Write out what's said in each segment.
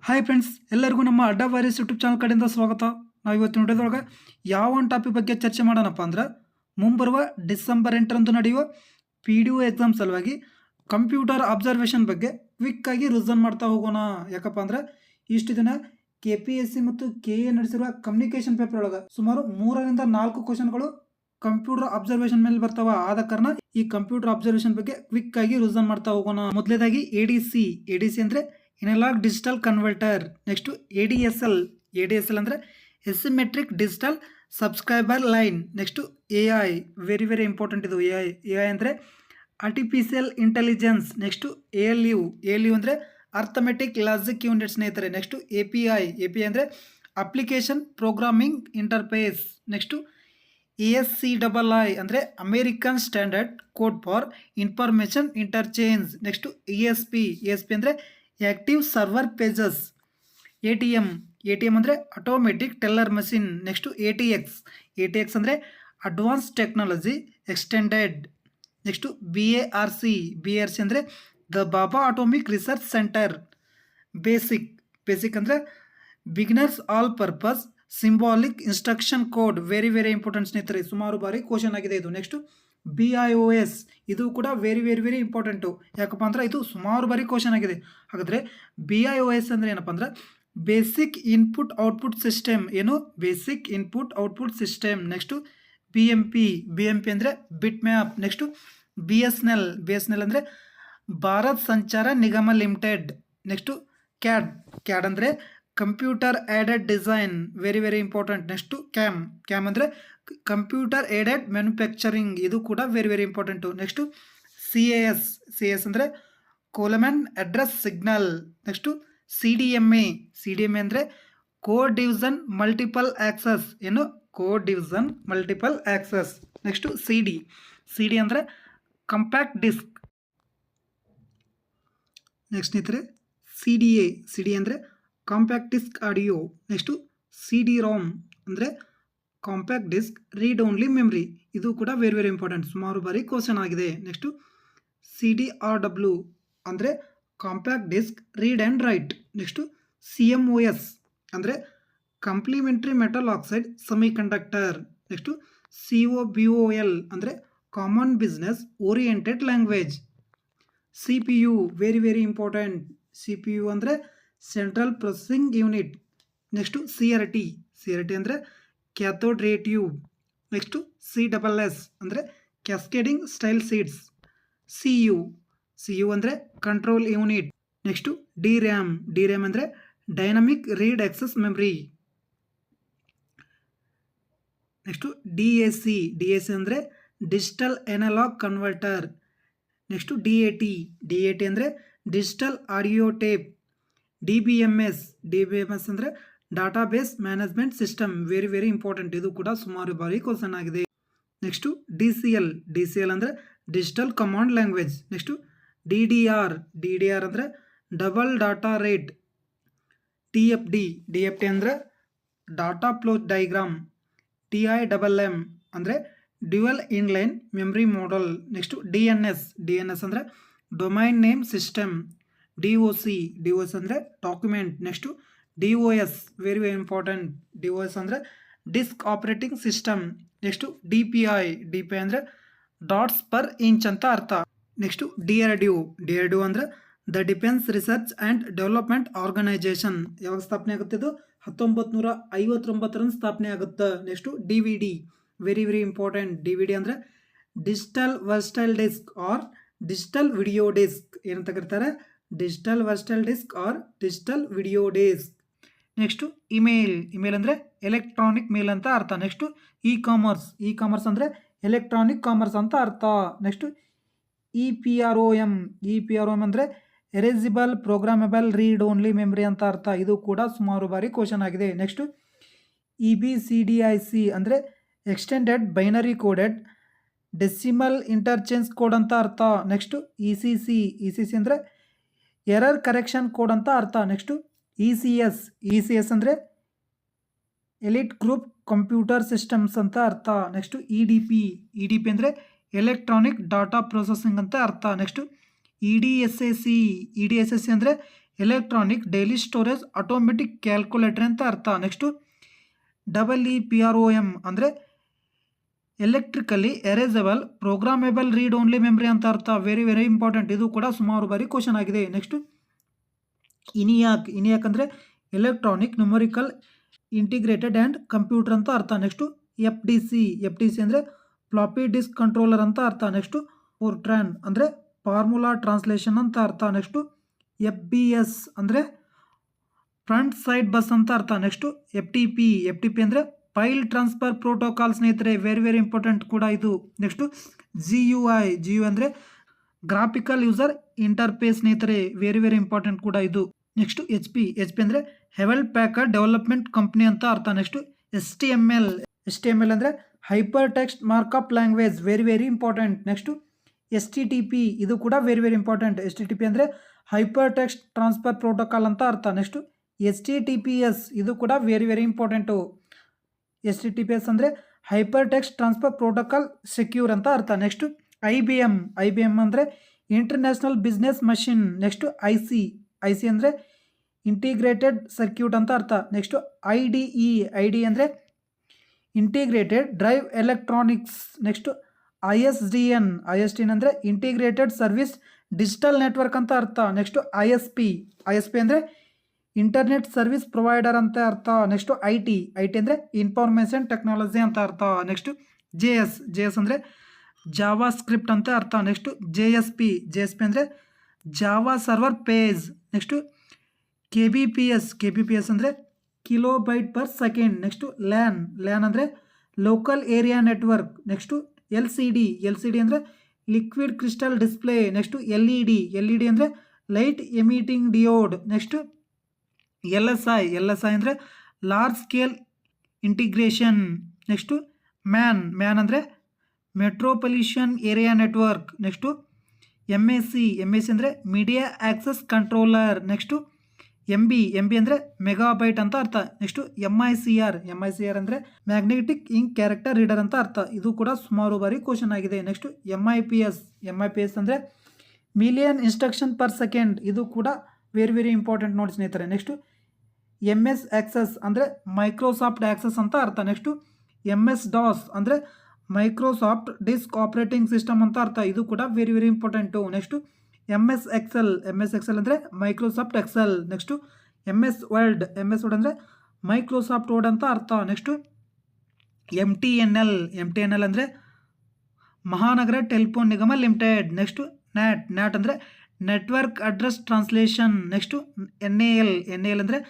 Hi friends, ಎಲ್ಲರಿಗೂ ನಮ್ಮ ಅಡ್ಡ ವಾರಿಯಸ್ ಯೂಟ್ಯೂಬ್ ಚಾನಲ್ ಕಡೆಯಿಂದ ಸ್ವಾಗತ. ನಾವು ಇವತ್ತಿನ ವಿಡಿಯೋದೊಳಗೆ ಯಾವ ಒಂದು ಟಾಪಿಕ್ ಬಗ್ಗೆ ಚರ್ಚೆ ಮಾಡೋಣಪ್ಪ ಅಂದ್ರೆ, ಮುಂಬರುವ ಡಿಸೆಂಬರ್ 8ರಂದು ನಡೆಯುವ PDO ಎಕ್ಸಾಮ್ ಸಲುವಾಗಿ ಕಂಪ್ಯೂಟರ್ ಅಬ್ಸರ್ವೇಷನ್ ಬಗ್ಗೆ ಕ್ವಿಕ್ಕಾಗಿ ರಿವಿಷನ್ ಮಾಡ್ತಾ ಹೋಗೋಣ. ಯಾಕಪ್ಪ ಅಂದ್ರೆ ಇಷ್ಟು ದಿನ KPSC ಮತ್ತು KA ನಡೆಸಿರುವ ಕಮ್ಯುನಿಕೇಷನ್ ಪೇಪರ್ ಒಳಗೆ ಸುಮಾರು 3ರಿಂದ 4 ಕ್ವಶನ್ಗಳು ಕಂಪ್ಯೂಟರ್ ಅಬ್ಸರ್ವೇಷನ್ ಮೇಲೆ ಬರ್ತಾವ. ಆದ ಕಾರಣ ಈ ಕಂಪ್ಯೂಟರ್ ಅಬ್ಸರ್ವೇಷನ್ ಬಗ್ಗೆ ಕ್ವಿಕ್ಕಾಗಿ ರಿವಿಷನ್ ಮಾಡ್ತಾ ಹೋಗೋಣ. ಮೊದಲೇದಾಗಿ ADC ಅಂದರೆ analog digital converter. Next ADSL ಅಂದರೆ asymmetric digital subscriber line. Next AI, very important ಇದು. AI ಅಂದರೆ ಆರ್ಟಿಫಿಷಿಯಲ್ ಇಂಟೆಲಿಜೆನ್ಸ್. ನೆಕ್ಸ್ಟು ALU ಅಂದರೆ ಅರ್ಥಮೆಟಿಕ್ ಲಾಜಿಕ್ ಯೂನಿಟ್ ಸ್ನೇಹಿತರೆ. ನೆಕ್ಸ್ಟು API ಅಂದರೆ application programming interface. Next ASCII ಅಂದರೆ American standard code for information interchange. Next ESP ಅಂದರೆ active server pages. ATM ಅಂದರೆ automatic teller machine. Next ATX ಅಂದರೆ advance technology extended. Next BARC ಅಂದರೆ the Bhabha atomic research centre. Basic ಅಂದರೆ beginners all purpose symbolic instruction code. Very important ಸ್ನೇಹಿತರೆ, ಸುಮಾರು ಬಾರಿ question ಆಗಿದೆ ಇದು. ನೆಕ್ಸ್ಟು BIOS ಇದು ಕೂಡ ವೆರಿ ಇಂಪಾರ್ಟೆಂಟು. ಯಾಕಪ್ಪ ಅಂದ್ರೆ ಇದು ಸುಮಾರು ಬಾರಿ ಕ್ವಶನ್ ಆಗಿದೆ. ಹಾಗಾದರೆ BIOS ಅಂದರೆ ಏನಪ್ಪ ಅಂದ್ರೆ ಬೇಸಿಕ್ ಇನ್ಪುಟ್ ಔಟ್ಪುಟ್ ಸಿಸ್ಟಮ್. ಏನು? Basic input output system. Next BMP ಅಂದರೆ ಬಿಟ್ ಮ್ಯಾಪ್. ನೆಕ್ಸ್ಟು BSNL ಅಂದರೆ Bharat Sanchar Nigam limited. Next CAD ಅಂದರೆ computer aided design. Very important. Next CAM ಅಂದರೆ ಕಂಪ್ಯೂಟರ್ ಏಡೆಡ್ ಮ್ಯಾನುಫ್ಯಾಕ್ಚರಿಂಗ್. ಇದು ಕೂಡ ವೆರಿ ಇಂಪಾರ್ಟೆಂಟು. ನೆಕ್ಸ್ಟು CAS ಅಂದರೆ column address signal. Next CDMA ಅಂದರೆ code division multiple access. ಏನು? Code division multiple access. Next CD ಅಂದರೆ compact disc. Next ಸ್ನೇಹಿತರೆ CDA ಅಂದರೆ compact disc audio. Next CD-ROM ಅಂದರೆ compact disc read only memory. ಇದು ಕೂಡ very important, ಸುಮಾರು ಬಾರಿ ಕ್ವಶನ್ ಆಗಿದೆ. ನೆಕ್ಸ್ಟು CDRW ಅಂದರೆ compact disc read and write. Next CMOS ಅಂದರೆ complementary metal oxide semiconductor. Next COBOL ಅಂದರೆ common business oriented language. CPU very important. CPU ಅಂದರೆ central processing unit. Next CRT ಅಂದರೆ cathode ray tube. Next CSS ಅಂದರೆ cascading style sheets. CU ಅಂದರೆ control unit. Next DRAM ಅಂದರೆ dynamic read access memory. Next DAC ಅಂದರೆ digital analogue converter. Next DAT ಅಂದರೆ digital audio tape. DBMS ಅಂದರೆ database management system. Very important. ಇದು ಕೂಡ ಸುಮಾರು ಬಾರಿ ಕ್ವಶನ್ ಆಗಿದೆ. ನೆಕ್ಸ್ಟು DCL ಅಂದರೆ digital command language. Next DDR ಅಂದರೆ ಡಬಲ್ ಡಾಟಾ ರೇಟ್. DFD ಅಂದರೆ ಡಾಟಾ ಫ್ಲೋ ಡೈಗ್ರಾಮ್. DIMM ಅಂದರೆ dual inline memory model. Next DNS ಅಂದರೆ ಡೊಮೈನ್ ನೇಮ್ ಸಿಸ್ಟಮ್. DOC ಅಂದರೆ document. Next DOS very important. DOS ಅಂದರೆ disk operating system. Next DPI ಅಂದರೆ dots per inch ಅಂತ ಅರ್ಥ. Next DRDO ಅಂದರೆ the defence research and development organisation. ಯಾವಾಗ ಸ್ಥಾಪನೆ ಆಗುತ್ತೆ? ಇದು 1959 ಸ್ಥಾಪನೆ ಆಗುತ್ತೆ. Next DVD very important. DVD ಅಂದರೆ digital versatile disc or digital video disc. ಏನಂತ ಕರೀತಾರೆ? Digital versatile disc or digital video disc. Next email ಅಂದರೆ ಎಲೆಕ್ಟ್ರಾನಿಕ್ ಮೇಲ್ ಅಂತ ಅರ್ಥ. ನೆಕ್ಸ್ಟು ಇ ಕಾಮರ್ಸ್ ಅಂದರೆ ಎಲೆಕ್ಟ್ರಾನಿಕ್ ಕಾಮರ್ಸ್ ಅಂತ ಅರ್ಥ. ನೆಕ್ಸ್ಟು EPROM ಅಂದರೆ erasable programmable read only memory ಅಂತ ಅರ್ಥ. ಇದು ಕೂಡ ಸುಮಾರು ಬಾರಿ ಕ್ವಶನ್ ಆಗಿದೆ. ನೆಕ್ಸ್ಟು EBCDIC ಅಂದರೆ extended binary coded decimal interchange code ಅಂತ ಅರ್ಥ. ನೆಕ್ಸ್ಟು ECC ಅಂದರೆ ಎರರ್ ಕರೆಕ್ಷನ್ ಕೋಡ್ ಅಂತ ಅರ್ಥ. ನೆಕ್ಸ್ಟು ECS ಅಂದರೆ ಎಲಿಟ್ ಗ್ರೂಪ್ ಕಂಪ್ಯೂಟರ್ ಸಿಸ್ಟಮ್ಸ್ ಅಂತ ಅರ್ಥ. ನೆಕ್ಸ್ಟು EDP ಅಂದರೆ ಎಲೆಕ್ಟ್ರಾನಿಕ್ ಡಾಟಾ ಪ್ರೊಸೆಸಿಂಗ್ ಅಂತ ಅರ್ಥ. ನೆಕ್ಸ್ಟು EDSAC ಅಂದರೆ electronic daily storage automatic calculator ಅಂತ ಅರ್ಥ. ನೆಕ್ಸ್ಟು EEPROM ಅಂದರೆ electrically erasable programmable read only memory ಅಂತ ಅರ್ಥ. ವೆರಿ ವೆರಿ ಇಂಪಾರ್ಟೆಂಟ್, ಇದು ಕೂಡ ಸುಮಾರು ಬಾರಿ ಕ್ವಶನ್ ಆಗಿದೆ. ನೆಕ್ಸ್ಟು ಇನಿಯಾಕ್ ಅಂದರೆ electronic numerical integrated and computer ಅಂತ ಅರ್ಥ. ನೆಕ್ಸ್ಟು FDC ಅಂದರೆ ಫ್ಲಾಪಿ ಡಿಸ್ಕ್ ಕಂಟ್ರೋಲರ್ ಅಂತ ಅರ್ಥ. ನೆಕ್ಸ್ಟು ಫೋರ್ಟ್ರಾನ್ ಅಂದರೆ ಫಾರ್ಮುಲಾ ಟ್ರಾನ್ಸ್ಲೇಷನ್ ಅಂತ ಅರ್ಥ. ನೆಕ್ಸ್ಟು FBS ಅಂದರೆ ಫ್ರಂಟ್ ಸೈಡ್ ಬಸ್ ಅಂತ ಅರ್ಥ. ನೆಕ್ಸ್ಟು FTP ಅಂದರೆ ಫೈಲ್ ಟ್ರಾನ್ಸ್ಫರ್ ಪ್ರೋಟೋಕಾಲ್ ಸ್ನೇಹಿತರೆ, ವೆರಿ ವೆರಿ ಇಂಪಾರ್ಟೆಂಟ್ ಕೂಡ ಇದು. ನೆಕ್ಸ್ಟು GUI ಅಂದರೆ ಗ್ರಾಫಿಕಲ್ ಯೂಸರ್ ಇಂಟರ್ಫೇಸ್ ಸ್ನೇಹಿತರೆ, ವೆರಿ ವೆರಿ ಇಂಪಾರ್ಟೆಂಟ್ ಕೂಡ ಇದು. ನೆಕ್ಸ್ಟು HP ಅಂದರೆ ಹೆವೆಲ್ ಪ್ಯಾಕರ್ಡ್ ಡೆವಲಪ್ಮೆಂಟ್ ಕಂಪ್ನಿ ಅಂತ ಅರ್ಥ. ನೆಕ್ಸ್ಟು HTML ಅಂದರೆ hyper text markup language, very very important. Next STTP ಇದು ಕೂಡ ವೆರಿ ವೆರಿ ಇಂಪಾರ್ಟೆಂಟ್. STTP ಅಂದರೆ ಹೈಪರ್ ಟೆಕ್ಸ್ಟ್ ಟ್ರಾನ್ಸ್ಫರ್ ಪ್ರೋಟೋಕಾಲ್ ಅಂತ ಅರ್ಥ. ನೆಕ್ಸ್ಟು HTTPS ಇದು ಕೂಡ ವೆರಿ ವೆರಿ ಇಂಪಾರ್ಟೆಂಟು. HTTPS ಅಂದರೆ hyper text transfer protocol secure ಅಂತ ಅರ್ಥ. ನೆಕ್ಸ್ಟು IBM ಅಂದರೆ international business machine. Next IC ಅಂದರೆ ಇಂಟಿಗ್ರೇಟೆಡ್ ಸರ್ಕ್ಯೂಟ್ ಅಂತ ಅರ್ಥ. ನೆಕ್ಸ್ಟು IDE ಅಂದರೆ integrated drive electronics. Next ISDN ಅಂದರೆ ಇಂಟಿಗ್ರೇಟೆಡ್ ಸರ್ವಿಸ್ ಡಿಜಿಟಲ್ ನೆಟ್ವರ್ಕ್ ಅಂತ ಅರ್ಥ. ನೆಕ್ಸ್ಟು ISP ಅಂದರೆ ಇಂಟರ್ನೆಟ್ ಸರ್ವಿಸ್ ಪ್ರೊವೈಡರ್ ಅಂತ ಅರ್ಥ. ನೆಕ್ಸ್ಟು IT ಅಂದರೆ ಇನ್ಫಾರ್ಮೇಷನ್ ಟೆಕ್ನಾಲಜಿ ಅಂತ ಅರ್ಥ. ನೆಕ್ಸ್ಟು JS ಅಂದರೆ ಜಾವಾ ಸ್ಕ್ರಿಪ್ಟ್ ಅಂತ ಅರ್ಥ. ನೆಕ್ಸ್ಟು JSP ಅಂದರೆ Java server page. Next KBPS ಅಂದರೆ kilobyte per second. Next LAN ಅಂದರೆ local area network. Next LCD ಅಂದರೆ liquid crystal display. Next LED ಅಂದರೆ ಲೈಟ್ ಎಮಿಟಿಂಗ್ ಡಿಯೋಡ್. ನೆಕ್ಸ್ಟು LSI ಅಂದರೆ large scale integration. Next man ಅಂದರೆ ಮೆಟ್ರೋಪಾಲಿಷನ್ area network. Next MAC ಅಂದರೆ media access controller. Next MB ಅಂದರೆ megabyte ಅಂತ ಅರ್ಥ. Next MICR ಅಂದರೆ magnetic ink character reader ಅಂತ ಅರ್ಥ. ಇದು ಕೂಡ ಸುಮಾರು ಬಾರಿ ಕ್ವಶನ್ ಆಗಿದೆ. ನೆಕ್ಸ್ಟು MIPS ಅಂದರೆ ಮಿಲಿಯನ್ ಇನ್ಸ್ಟ್ರಕ್ಷನ್ ಪರ್ ಸೆಕೆಂಡ್. ಇದು ಕೂಡ ವೆರಿ ವೆರಿ ಇಂಪಾರ್ಟೆಂಟ್ ನೋಡಿ ಸ್ನೇಹಿತರೆ. ನೆಕ್ಸ್ಟು MS ಆಕ್ಸೆಸ್ ಅಂದರೆ ಮೈಕ್ರೋಸಾಫ್ಟ್ ಆಕ್ಸೆಸ್ ಅಂತ ಅರ್ಥ. ನೆಕ್ಸ್ಟು MS-DOS ಅಂದರೆ ಮೈಕ್ರೋಸಾಫ್ಟ್ ಡಿಸ್ಕ್ ಆಪರೇಟಿಂಗ್ ಸಿಸ್ಟಮ್ ಅಂತ ಅರ್ಥ. ಇದು ಕೂಡ very very important. Next MS Excel ಅಂದರೆ Microsoft Excel. Next MS Word ಅಂದರೆ ಮೈಕ್ರೋಸಾಫ್ಟ್ ವರ್ಡ್ ಅಂತ ಅರ್ಥ. ನೆಕ್ಸ್ಟು MTNL ಅಂದರೆ Mahanagar telephone Nigam limited. Next NAT ಅಂದರೆ network address translation. Next NAL ಅಂದರೆ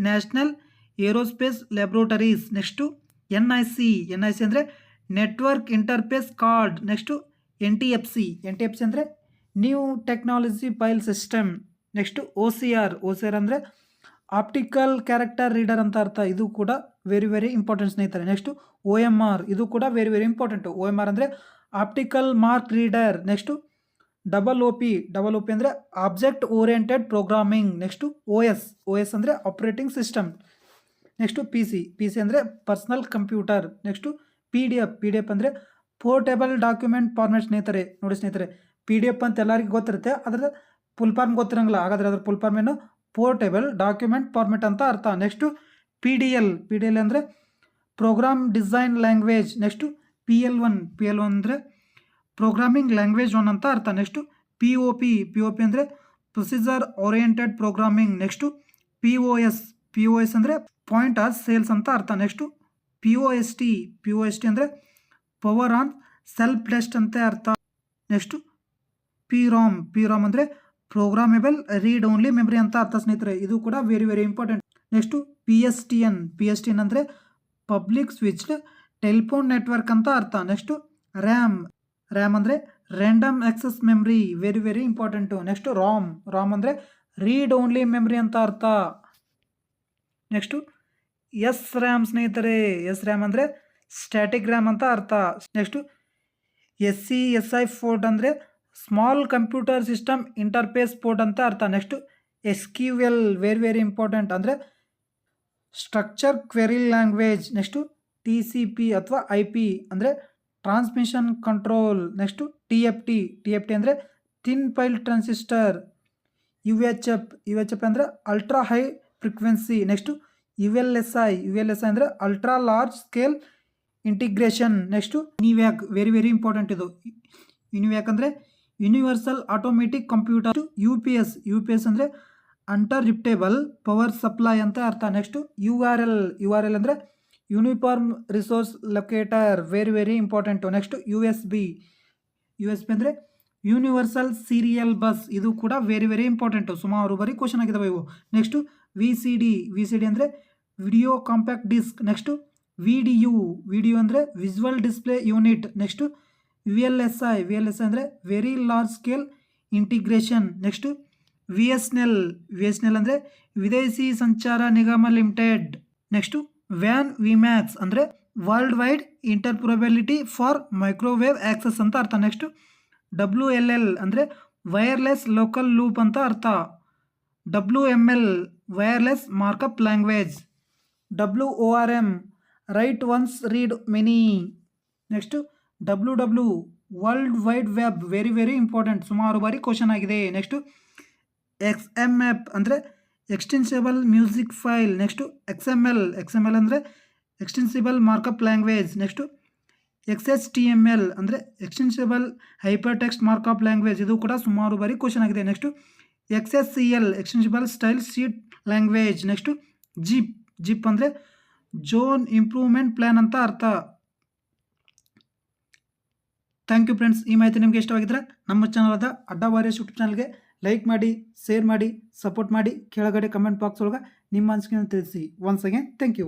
national aerospace laboratories. Next NIC ಅಂದರೆ network interface card. Next NTFC ಅಂದರೆ new technology file system. Next OCR ಅಂದರೆ optical character reader ಅಂತ ಅರ್ಥ. ಇದು ಕೂಡ ವೆರಿ ವೆರಿ ಇಂಪಾರ್ಟೆಂಟ್ ಸ್ನೇಹಿತರೆ. ನೆಕ್ಸ್ಟು OMR ಇದು ಕೂಡ ವೆರಿ ವೆರಿ ಇಂಪಾರ್ಟೆಂಟು. OMR ಅಂದರೆ optical mark reader. Next OOP ಅಂದರೆ object oriented programming. Next OS ಅಂದರೆ ಆಪರೇಟಿಂಗ್ ಸಿಸ್ಟಮ್. ನೆಕ್ಸ್ಟು PC ಅಂದರೆ ಪರ್ಸನಲ್ ಕಂಪ್ಯೂಟರ್. ನೆಕ್ಸ್ಟು PDF ಅಂದರೆ ಪೋರ್ಟೇಬಲ್ ಡಾಕ್ಯುಮೆಂಟ್ ಫಾರ್ಮ್ಯಾಟ್ ಸ್ನೇಹಿತರೆ. ನೋಡಿ ಸ್ನೇಹಿತರೆ, PDF ಅಂತ ಎಲ್ಲರಿಗೂ ಗೊತ್ತಿರುತ್ತೆ, ಅದರ ಫುಲ್ ಫಾರ್ಮ್ ಗೊತ್ತಿರಂಗಿಲ್ಲ. ಹಾಗಾದರೆ ಅದರ ಫುಲ್ ಫಾರ್ಮ್ ಏನು? ಪೋರ್ಟೇಬಲ್ ಡಾಕ್ಯುಮೆಂಟ್ ಫಾರ್ಮ್ಯಾಟ್ ಅಂತ ಅರ್ಥ. ನೆಕ್ಸ್ಟು PDL ಅಂದರೆ program design language. Next PL1 ಅಂದರೆ ಪ್ರೋಗ್ರಾಮಿಂಗ್ ಲ್ಯಾಂಗ್ವೇಜ್ 1 ಅಂತ ಅರ್ಥ. ನೆಕ್ಸ್ಟು POP ಅಂದರೆ procedure oriented programming. Next POS ಅಂದರೆ ಪಾಯಿಂಟ್ ಆಫ್ ಸೇಲ್ಸ್ ಅಂತ ಅರ್ಥ. ನೆಕ್ಸ್ಟು POST ಅಂದರೆ ಪವರ್ ಆನ್ ಸೆಲ್ಫ್ ಟೆಸ್ಟ್ ಅಂತ ಅರ್ಥ. ನೆಕ್ಸ್ಟು PROM ಅಂದರೆ ಪ್ರೋಗ್ರಾಮೇಬಲ್ ರೀಡ್ ಓನ್ಲಿ ಮೆಮರಿ ಅಂತ ಅರ್ಥ ಸ್ನೇಹಿತರೆ. ಇದು ಕೂಡ very very important. Next PSTN ಅಂದರೆ ಪಬ್ಲಿಕ್ ಸ್ವಿಚ್ಡ್ ಟೆಲಿಫೋನ್ ನೆಟ್ವರ್ಕ್ ಅಂತ ಅರ್ಥ. ನೆಕ್ಸ್ಟು RAM ಅಂದರೆ random access memory, very very important. Next ROM ಅಂದರೆ ರೀಡ್ ಓನ್ಲಿ ಮೆಮ್ರಿ ಅಂತ ಅರ್ಥ. ನೆಕ್ಸ್ಟು SRAM ಸ್ನೇಹಿತರೆ. SRAM ಅಂದರೆ ಸ್ಟ್ಯಾಟಿಕ್ ರ್ಯಾಮ್ ಅಂತ ಅರ್ಥ. ನೆಕ್ಸ್ಟು SCSI ಪೋರ್ಟ್ ಅಂದರೆ small computer system interface port ಅಂತ ಅರ್ಥ. Next SQL very very important ಅಂದರೆ structure query language. Next TCP ಅಥವಾ IP ಅಂದರೆ ಟ್ರಾನ್ಸ್ಮಿಷನ್ ಕಂಟ್ರೋಲ್. ನೆಕ್ಸ್ಟು TFT ಅಂದರೆ thin pile transistor, U H F ಅಂದರೆ ultra high frequency. Next you L S I ಅಂದರೆ ultra large scale integration. Next UNIVAC, very very important ಇದು. UNIVAC ಅಂದರೆ universal automatic computer. U P S ಅಂದರೆ uninterruptible power supply ಅಂತ ಅರ್ಥ. Next U R L ಅಂದರೆ uniform resource locator, very very important. Next U S B ಅಂದರೆ universal serial bus, ಇದು ಕೂಡ very very important. ಸುಮಾರು ಬರೀ ಕ್ವಶನ್ ಆಗಿದ್ದಾವೆ ಇವು. ನೆಕ್ಸ್ಟು ವಿ ಸಿ ಡಿ ಅಂದರೆ video compact disc. Next V D U ಅಂದರೆ visual display unit. Next V L S I ಅಂದರೆ very large scale integration. Next V S N L ಅಂದರೆ Videshi Sanchar Nigam limited. Next ವ್ಯಾನ್ WiMAX ಅಂದರೆ world wide interoperability for microwave access ಅಂತ ಅರ್ಥ. Next W L L ಅಂದರೆ wireless local loop ಅಂತ ಅರ್ಥ. W M L wireless markup language. W O R M write once read many. Next W world wide web, very very important, ಸುಮಾರು ಬಾರಿ question ಆಗಿದೆ. Next X M F ಅಂದರೆ extensible music file. Next X M L ಅಂದರೆ extensible markup language. Next XHTML ಅಂದರೆ extensible hyper text markup language, ಇದು ಕೂಡ ಸುಮಾರು ಬಾರಿ ಕ್ವಶನ್ ಆಗಿದೆ. Next XSCL extensible style sheet language. Next zip ಅಂದರೆ ಜೋನ್ ಇಂಪ್ರೂವ್ಮೆಂಟ್ ಪ್ಲ್ಯಾನ್ ಅಂತ ಅರ್ಥ. Thank you friends. ಈ ಮಾಹಿತಿ ನಿಮಗೆ ಇಷ್ಟವಾಗಿದ್ದರೆ ನಮ್ಮ ಚಾನಲಾದ ಅಡ್ಡ ವಾರಿಯರ್ಸ್ ಯೂಟ್ಯೂಬ್ ಚಾನಲ್ಗೆ ಲೈಕ್ ಮಾಡಿ, ಶೇರ್ ಮಾಡಿ, ಸಪೋರ್ಟ್ ಮಾಡಿ. ಕೆಳಗಡೆ ಕಮೆಂಟ್ ಬಾಕ್ಸ್ ಒಳಗೆ ನಿಮ್ಮ ಅನಿಸಿಕೆಯನ್ನು ತಿಳಿಸಿ. Once again thank you.